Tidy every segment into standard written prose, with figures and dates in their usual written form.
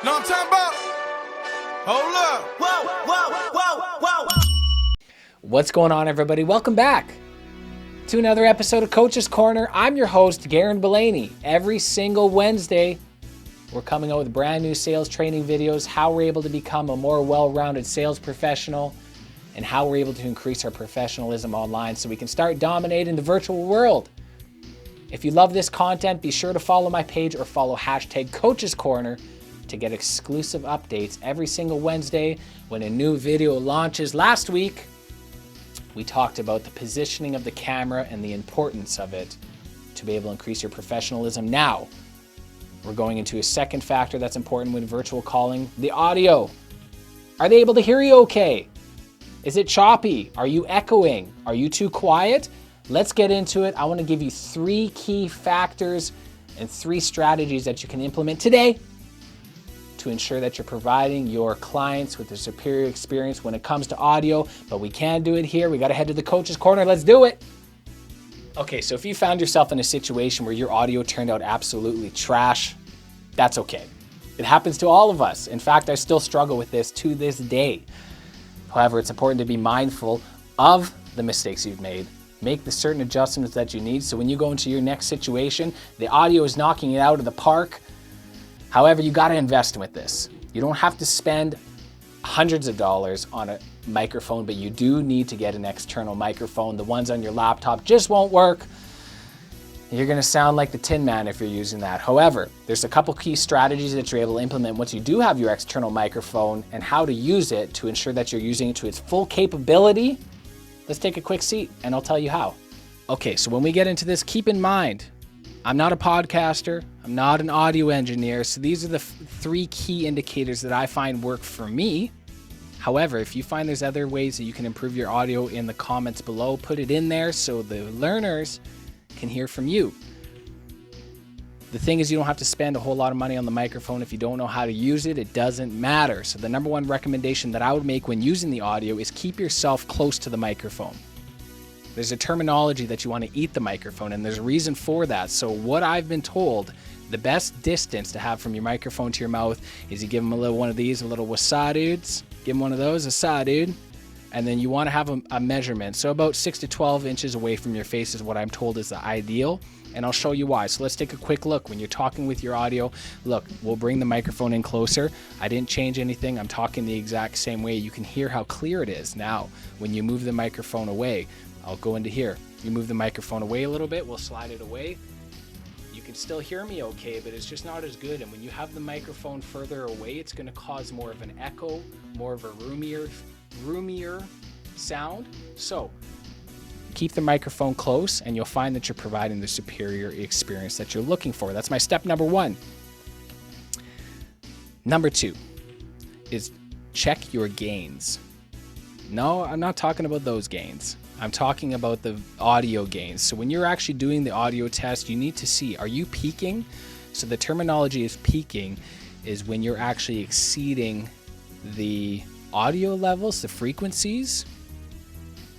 Know what I'm talking about? Hold up. Whoa. What's going on, everybody? Welcome back to another episode of Coach's Corner. I'm your host, Garrin Bellany. Every single Wednesday, we're coming out with brand new sales training videos, how we're able to become a more well-rounded sales professional, and how we're able to increase our professionalism online so we can start dominating the virtual world. If you love this content, be sure to follow my page or follow hashtag Coach's Corner to get exclusive updates every single Wednesday when a new video launches. Last week, we talked about the positioning of the camera and the importance of it to be able to increase your professionalism. Now, we're going into a second factor that's important when virtual calling, the audio. Are they able to hear you okay? Is it choppy? Are you echoing? Are you too quiet? Let's get into it. I want to give you 3 key factors and 3 strategies that you can implement today to ensure that you're providing your clients with a superior experience when it comes to audio. But we can do it here. We got to head to the Coach's Corner. Let's do it. Okay, so if you found yourself in a situation where your audio turned out absolutely trash, that's okay. It happens to all of us. In fact, I still struggle with this to this day. However, it's important to be mindful of the mistakes you've made. Make the certain adjustments that you need so when you go into your next situation, the audio is knocking it out of the park. However, you got to invest with this. You don't have to spend hundreds of dollars on a microphone, but you do need to get an external microphone. The ones on your laptop just won't work. You're going to sound like the Tin Man if you're using that. However, there's a couple key strategies that you're able to implement once you do have your external microphone and how to use it to ensure that you're using it to its full capability. Let's take a quick seat and I'll tell you how. Okay, so when we get into this, keep in mind, I'm not a podcaster, I'm not an audio engineer, so these are the 3 key indicators that I find work for me. However, if you find there's other ways that you can improve your audio in the comments below, put it in there so the learners can hear from you. The thing is, you don't have to spend a whole lot of money on the microphone. If you don't know how to use it, it doesn't matter. So the number one recommendation that I would make when using the audio is keep yourself close to the microphone. There's a terminology that you want to eat the microphone, and there's a reason for that. So what I've been told, the best distance to have from your microphone to your mouth is you give them a little one of these, a little wasa dudes. Give them one of those, a sa dude. And then you want to have a measurement. So about 6 to 12 inches away from your face is what I'm told is the ideal. And I'll show you why. So let's take a quick look. When you're talking with your audio, look, we'll bring the microphone in closer. I didn't change anything. I'm talking the exact same way. You can hear how clear it is. Now, when you move the microphone away, I'll go into here. You move the microphone away a little bit. We'll slide it away. You can still hear me okay, but it's just not as good. And when you have the microphone further away, it's going to cause more of an echo, more of a roomier sound. So keep the microphone close and you'll find that you're providing the superior experience that you're looking for. That's my step number 1. Number 2 is check your gains. No, I'm not talking about those gains. I'm talking about the audio gains. So when you're actually doing the audio test, you need to see, are you peaking? So the terminology is peaking is when you're actually exceeding the audio levels, the frequencies.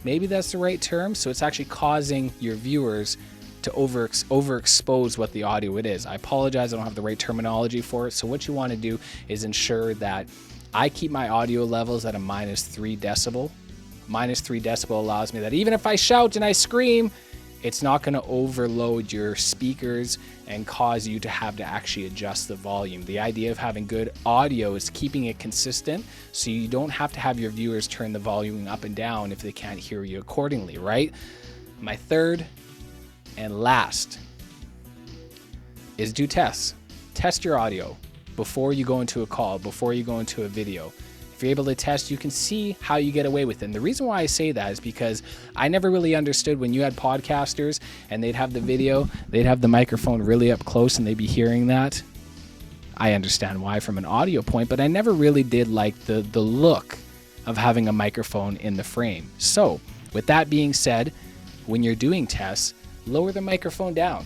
Maybe that's the right term. So it's actually causing your viewers to overexpose what the audio it is. I apologize, I don't have the right terminology for it. So what you want to do is ensure that I keep my audio levels at a -3 decibel. -3 decibel allows me that even if I shout and I scream, it's not going to overload your speakers and cause you to have to actually adjust the volume. The idea of having good audio is keeping it consistent so you don't have to have your viewers turn the volume up and down if they can't hear you accordingly, right? My third and last is do tests. Test your audio before you go into a call, before you go into a video. If you're able to test, you can see how you get away with it. And the reason why I say that is because I never really understood when you had podcasters and they'd have the video, they'd have the microphone really up close and they'd be hearing that. I understand why from an audio point, but I never really did like the look of having a microphone in the frame. So with that being said, when you're doing tests, lower the microphone down.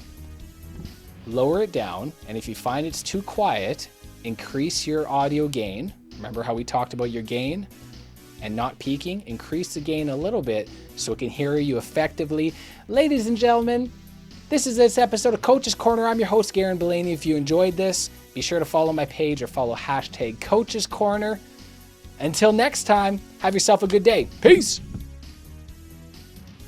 Lower it down, and if you find it's too quiet, increase your audio gain. Remember how we talked about your gain and not peaking? Increase the gain a little bit so it can hear you effectively. Ladies and gentlemen, this is this episode of Coach's Corner. I'm your host, Garrin Bellany. If you enjoyed this, Be sure to follow my page or follow hashtag Coaches Corner. Until next time, have yourself a good day. Peace.